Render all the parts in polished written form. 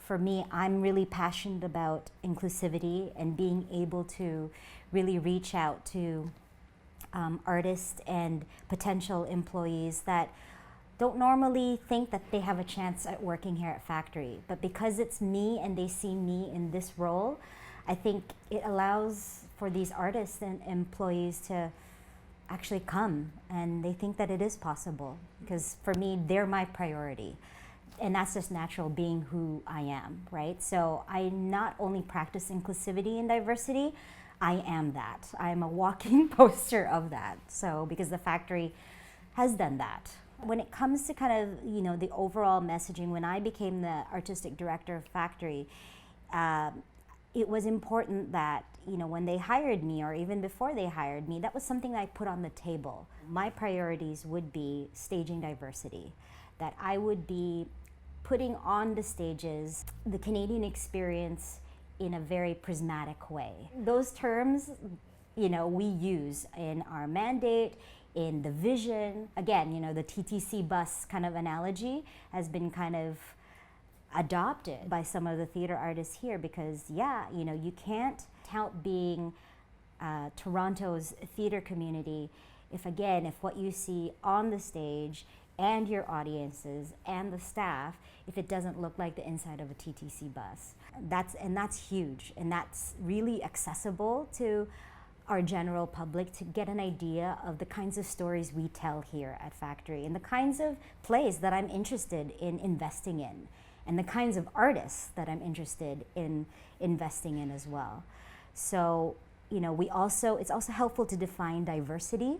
For me, I'm really passionate about inclusivity and being able to really reach out to artists and potential employees that don't normally think that they have a chance at working here at Factory. But because it's me and they see me in this role, I think it allows for these artists and employees to actually come, and they think that it is possible, because for me, they're my priority. And that's just natural, being who I am, right? So I not only practice inclusivity and diversity, I am that. I'm a walking poster of that. So because the Factory has done that. When it comes to kind of, the overall messaging, when I became the artistic director of Factory, it was important that, when they hired me, or even before they hired me, that was something I put on the table. My priorities would be staging diversity, that I would be putting on the stages the Canadian experience in a very prismatic way. Those terms, we use in our mandate, in the vision. Again, the TTC bus kind of analogy has been kind of adopted by some of the theater artists here, because you can't tout being Toronto's theater community if what you see on the stage and your audiences and the staff, if it doesn't look like the inside of a TTC bus. That's huge, and that's really accessible to our general public to get an idea of the kinds of stories we tell here at Factory, and the kinds of plays that I'm interested in investing in, and the kinds of artists that I'm interested in investing in as well. So, it's also helpful to define diversity.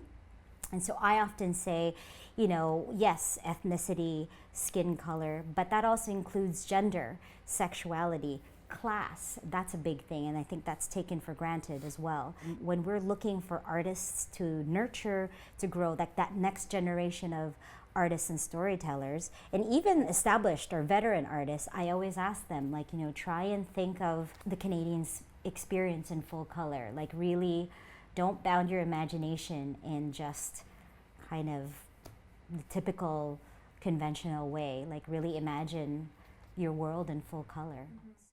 And so I often say, yes, ethnicity, skin color, but that also includes gender, sexuality, class. That's a big thing, and I think that's taken for granted as well. When we're looking for artists to nurture, to grow, like that next generation of artists and storytellers, and even established or veteran artists, I always ask them, try and think of the Canadians' experience in full color. Really, don't bound your imagination in just kind of the typical conventional way. Really imagine your world in full color.